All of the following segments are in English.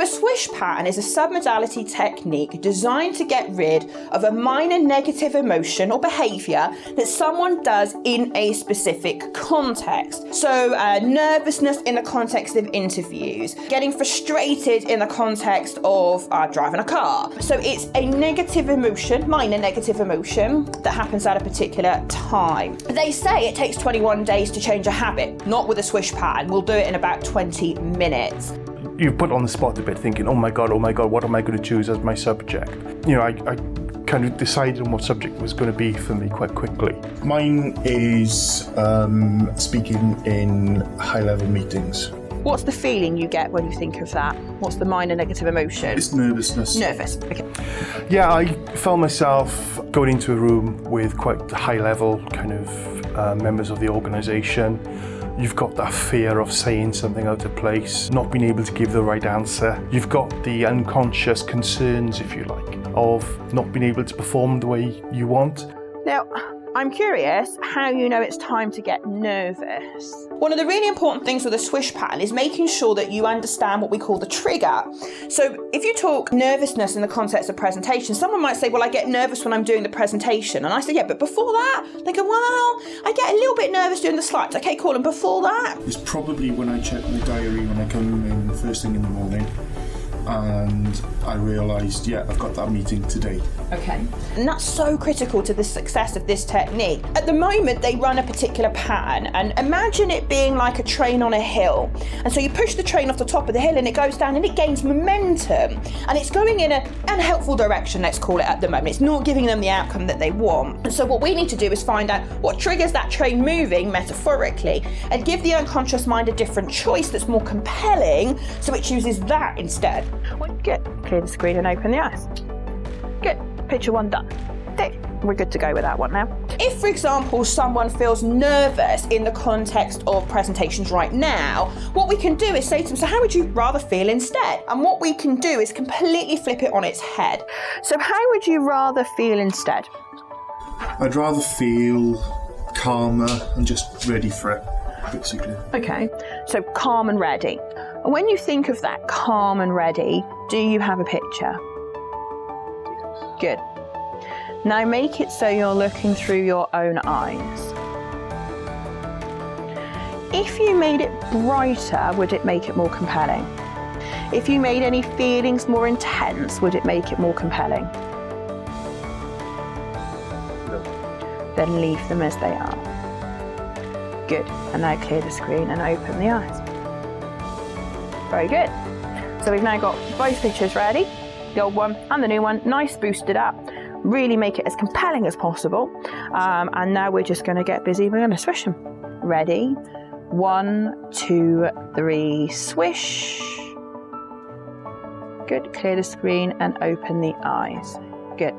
the swish pattern is a submodality technique designed to get rid of a minor negative emotion or behaviour that someone does in a specific context. So nervousness in the context of interviews, getting frustrated in the context of driving a car. So it's a negative emotion, minor negative emotion that happens at a particular time. They say it takes 21 days to change a habit, not with a swish pattern. We'll do it in about 20 minutes. You're put on the spot a bit thinking, oh my God, what am I going to choose as my subject? You know, I kind of decided on what subject was going to be for me quite quickly. Mine is speaking in high-level meetings. What's the feeling you get when you think of that? What's the minor negative emotion? It's nervousness. Nervous, okay. Yeah, I found myself going into a room with quite high-level kind of members of the organisation. You've got that fear of saying something out of place, not being able to give the right answer. You've got the unconscious concerns, if you like, of not being able to perform the way you want. Now, I'm curious how you know it's time to get nervous. One of the really important things with a swish pattern is making sure that you understand what we call the trigger. So if you talk nervousness in the context of presentation, someone might say, well, I get nervous when I'm doing the presentation. And I say, yeah, but before that? They go, well, I get a little bit nervous doing the slides. Okay, cool, and before that? It's probably when I check my diary when I come in first thing in the morning. And I realised, yeah, I've got that meeting today. Okay. And that's so critical to the success of this technique. At the moment, they run a particular pattern, and imagine it being like a train on a hill. And so you push the train off the top of the hill and it goes down and it gains momentum. And it's going in an unhelpful direction, let's call it, at the moment. It's not giving them the outcome that they want. And so what we need to do is find out what triggers that train moving, metaphorically, and give the unconscious mind a different choice that's more compelling, so it chooses that instead. Good. Clear the screen and open the eyes. Good. Picture one done. Tick. We're good to go with that one now. If, for example, someone feels nervous in the context of presentations right now, what we can do is say to them, so how would you rather feel instead? And what we can do is completely flip it on its head. So how would you rather feel instead? I'd rather feel calmer and just ready for it, basically. Okay, so calm and ready. And when you think of that calm and ready, do you have a picture? Good. Now make it so you're looking through your own eyes. If you made it brighter, would it make it more compelling? If you made any feelings more intense, would it make it more compelling? No. Then leave them as they are. Good. And now clear the screen and open the eyes. Very good. So we've now got both pictures ready, the old one and the new one, nice boosted up. Really make it as compelling as possible. And now we're just going to get busy. We're going to swish them. Ready? 1, 2, 3, swish. Good. Clear the screen and open the eyes. Good.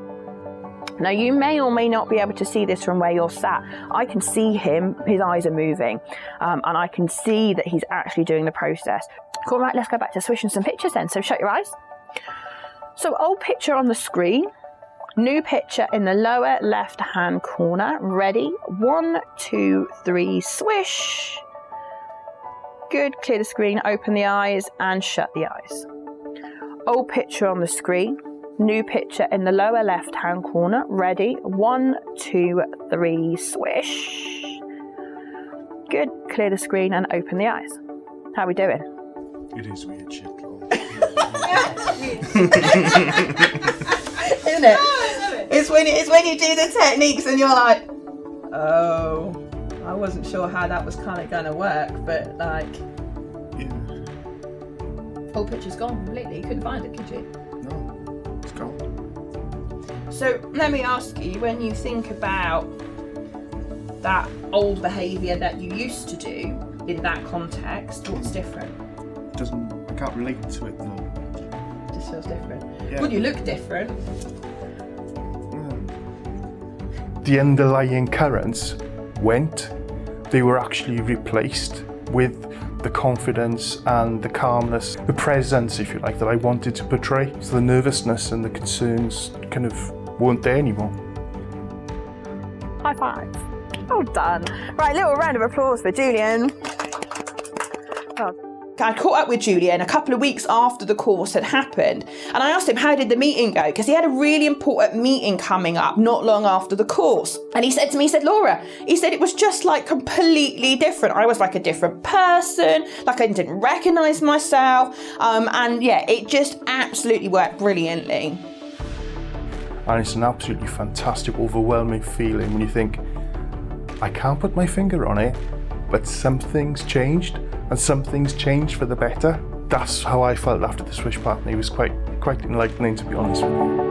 Now you may or may not be able to see this from where you're sat. I can see him, his eyes are moving, and I can see that he's actually doing the process. Cool, right, let's go back to swishing some pictures then. So shut your eyes. So old picture on the screen, new picture in the lower left hand corner. Ready? 1, 2, 3, swish. Good, clear the screen, open the eyes and shut the eyes. Old picture on the screen. New picture in the lower left hand corner. Ready? 1, 2, 3, swish. Good. Clear the screen and open the eyes. How are we doing? It is weird shit. Isn't it? It's when you do the techniques and you're like, oh, I wasn't sure how that was kind of going to work, but like, Yeah. whole picture's gone completely. You couldn't find it, could you? No, it's gone. So let me ask you, when you think about that old behaviour that you used to do in that context, what's different? I can't relate to it now. It just feels different. Yeah. Well, you look different. The underlying currents went, they were actually replaced with the confidence and the calmness, the presence, if you like, that I wanted to portray. So the nervousness and the concerns kind of weren't there anymore. High five. Well done. Right, little round of applause for Julian. Well I caught up with Julian a couple of weeks after the course had happened, and I asked him, how did the meeting go? Because he had a really important meeting coming up not long after the course. And he said to me, he said, Laura, he said it was just like completely different. I was like a different person, like I didn't recognise myself. And yeah, it just absolutely worked brilliantly. And it's an absolutely fantastic, overwhelming feeling when you think, I can't put my finger on it, but something's changed, and something's changed for the better. That's how I felt after the Swish Pattern. It was quite enlightening, to be honest with you.